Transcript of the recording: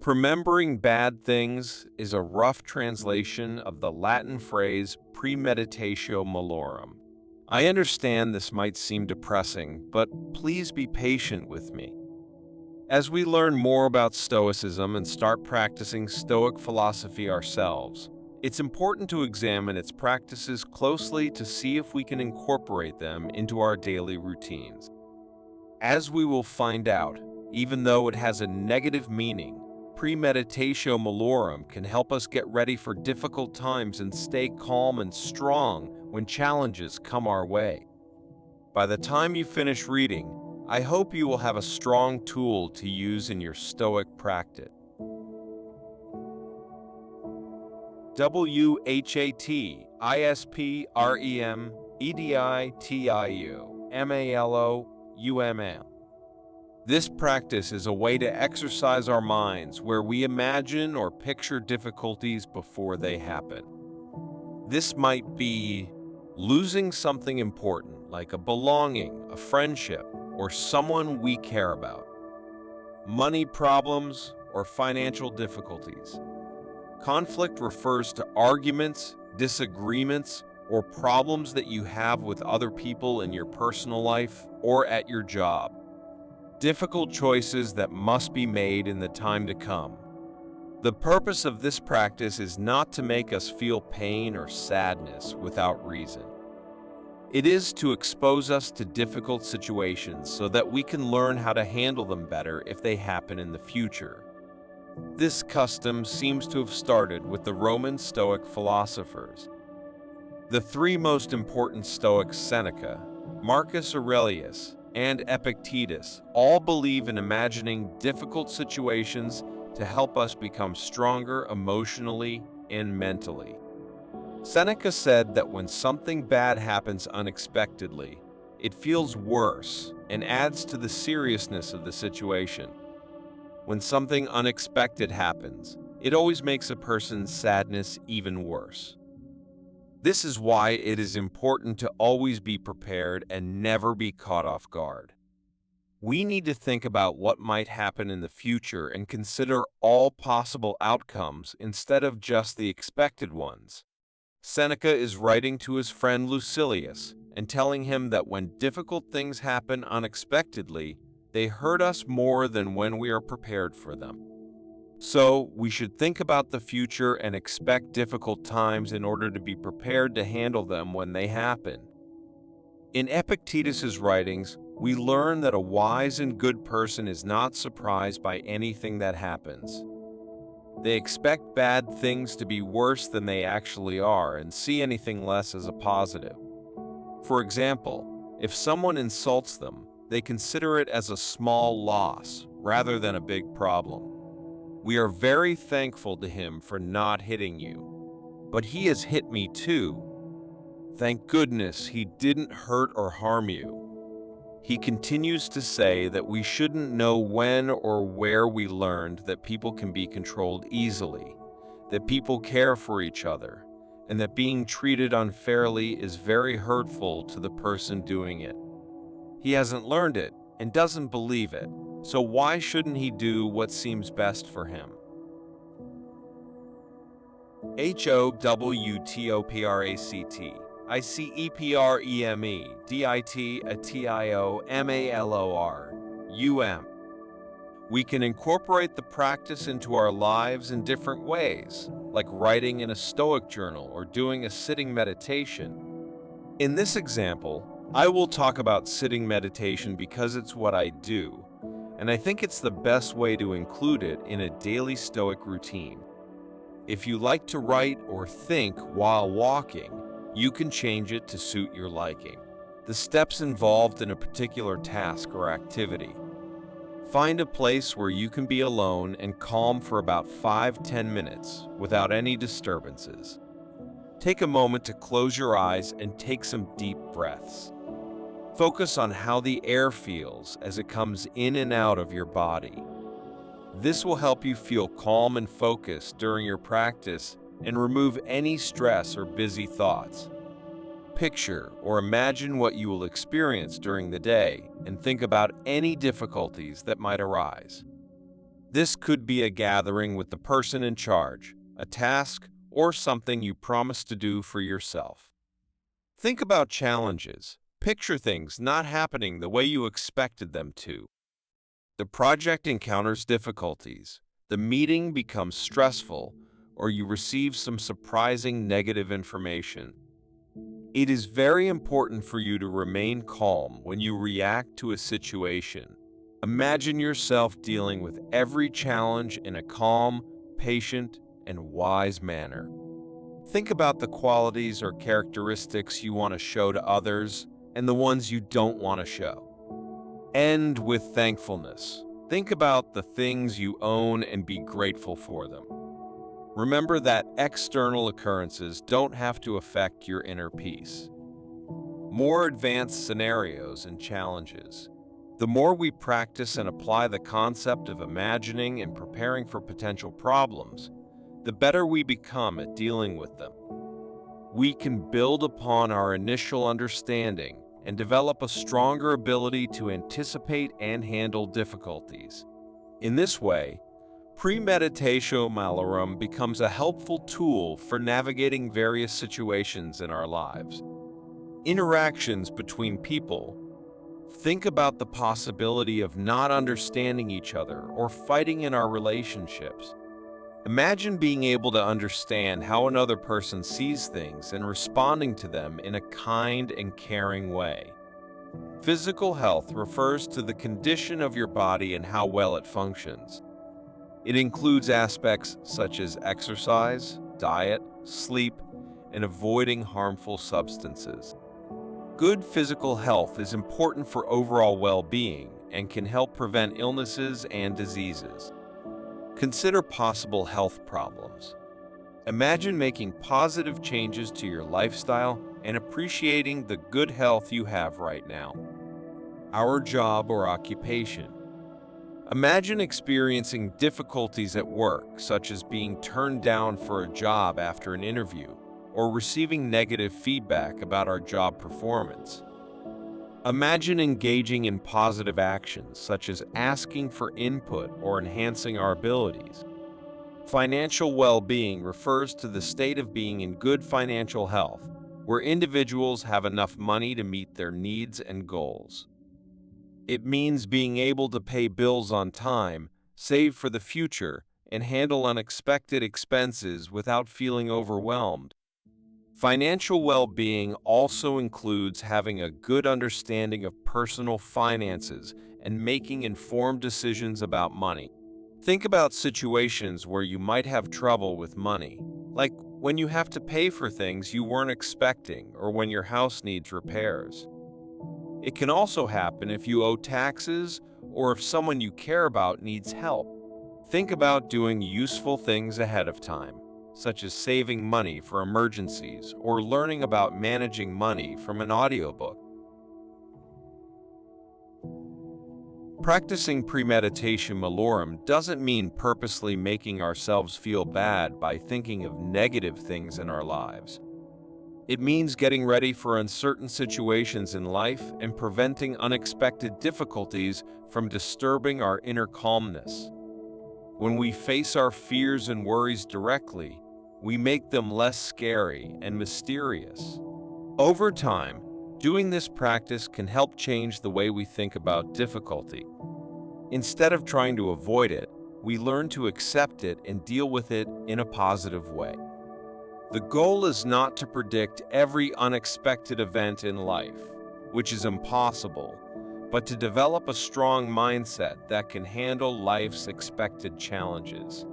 Remembering bad things is a rough translation of the Latin phrase Premeditatio Malorum. I understand this might seem depressing, but please be patient with me. As we learn more about Stoicism and start practicing Stoic philosophy ourselves, it's important to examine its practices closely to see if we can incorporate them into our daily routines. As we will find out, even though it has a negative meaning, Premeditatio Malorum can help us get ready for difficult times and stay calm and strong when challenges come our way. By the time you finish reading, I hope you will have a strong tool to use in your Stoic practice. Premeditatio. This practice is a way to exercise our minds where we imagine or picture difficulties before they happen. This might be losing something important, like a belonging, a friendship, or someone we care about, money problems, or financial difficulties. Conflict refers to arguments, disagreements, or problems that you have with other people in your personal life or at your job. Difficult choices that must be made in the time to come. The purpose of this practice is not to make us feel pain or sadness without reason. It is to expose us to difficult situations so that we can learn how to handle them better if they happen in the future. This custom seems to have started with the Roman Stoic philosophers. The three most important Stoics, Seneca, Marcus Aurelius, and Epictetus, all believe in imagining difficult situations to help us become stronger emotionally and mentally. Seneca said that when something bad happens unexpectedly, it feels worse and adds to the seriousness of the situation. When something unexpected happens, it always makes a person's sadness even worse. This is why it is important to always be prepared and never be caught off guard. We need to think about what might happen in the future and consider all possible outcomes instead of just the expected ones. Seneca is writing to his friend Lucilius and telling him that when difficult things happen unexpectedly, they hurt us more than when we are prepared for them. So, we should think about the future and expect difficult times in order to be prepared to handle them when they happen. In Epictetus's writings, we learn that a wise and good person is not surprised by anything that happens. They expect bad things to be worse than they actually are and see anything less as a positive. For example, if someone insults them, they consider it as a small loss rather than a big problem. We are very thankful to him for not hitting you, but he has hit me too. Thank goodness he didn't hurt or harm you. He continues to say that we shouldn't know when or where we learned that people can be controlled easily, that people care for each other, and that being treated unfairly is very hurtful to the person doing it. He hasn't learned it and doesn't believe it, so why shouldn't he do what seems best for him? HOWTOPRACTICEPREMEDITATIOMALORUM. We can incorporate the practice into our lives in different ways, like writing in a Stoic journal or doing a sitting meditation. In this example, I will talk about sitting meditation because it's what I do, and I think it's the best way to include it in a daily Stoic routine. If you like to write or think while walking, you can change it to suit your liking. The steps involved in a particular task or activity. Find a place where you can be alone and calm for about 5-10 minutes without any disturbances. Take a moment to close your eyes and take some deep breaths. Focus on how the air feels as it comes in and out of your body. This will help you feel calm and focused during your practice and remove any stress or busy thoughts. Picture or imagine what you will experience during the day and think about any difficulties that might arise. This could be a gathering with the person in charge, a task, or something you promised to do for yourself. Think about challenges. Picture things not happening the way you expected them to. The project encounters difficulties, the meeting becomes stressful, or you receive some surprising negative information. It is very important for you to remain calm when you react to a situation. Imagine yourself dealing with every challenge in a calm, patient, and wise manner. Think about the qualities or characteristics you want to show to others and the ones you don't want to show. End with thankfulness. Think about the things you own and be grateful for them. Remember that external occurrences don't have to affect your inner peace. More advanced scenarios and challenges. The more we practice and apply the concept of imagining and preparing for potential problems, the better we become at dealing with them. We can build upon our initial understanding and develop a stronger ability to anticipate and handle difficulties. In this way, Premeditatio Malorum becomes a helpful tool for navigating various situations in our lives. Interactions between people. Think about the possibility of not understanding each other or fighting in our relationships. Imagine being able to understand how another person sees things and responding to them in a kind and caring way. Physical health refers to the condition of your body and how well it functions. It includes aspects such as exercise, diet, sleep, and avoiding harmful substances. Good physical health is important for overall well-being and can help prevent illnesses and diseases. Consider possible health problems. Imagine making positive changes to your lifestyle and appreciating the good health you have right now. Our job or occupation. Imagine experiencing difficulties at work, such as being turned down for a job after an interview, or receiving negative feedback about our job performance. Imagine engaging in positive actions, such as asking for input or enhancing our abilities. Financial well-being refers to the state of being in good financial health, where individuals have enough money to meet their needs and goals. It means being able to pay bills on time, save for the future, and handle unexpected expenses without feeling overwhelmed. Financial well-being also includes having a good understanding of personal finances and making informed decisions about money. Think about situations where you might have trouble with money, like when you have to pay for things you weren't expecting or when your house needs repairs. It can also happen if you owe taxes or if someone you care about needs help. Think about doing useful things ahead of time, such as saving money for emergencies or learning about managing money from an audiobook. Practicing Premeditatio Malorum doesn't mean purposely making ourselves feel bad by thinking of negative things in our lives. It means getting ready for uncertain situations in life and preventing unexpected difficulties from disturbing our inner calmness. When we face our fears and worries directly, we make them less scary and mysterious. Over time, doing this practice can help change the way we think about difficulty. Instead of trying to avoid it, we learn to accept it and deal with it in a positive way. The goal is not to predict every unexpected event in life, which is impossible, but to develop a strong mindset that can handle life's expected challenges.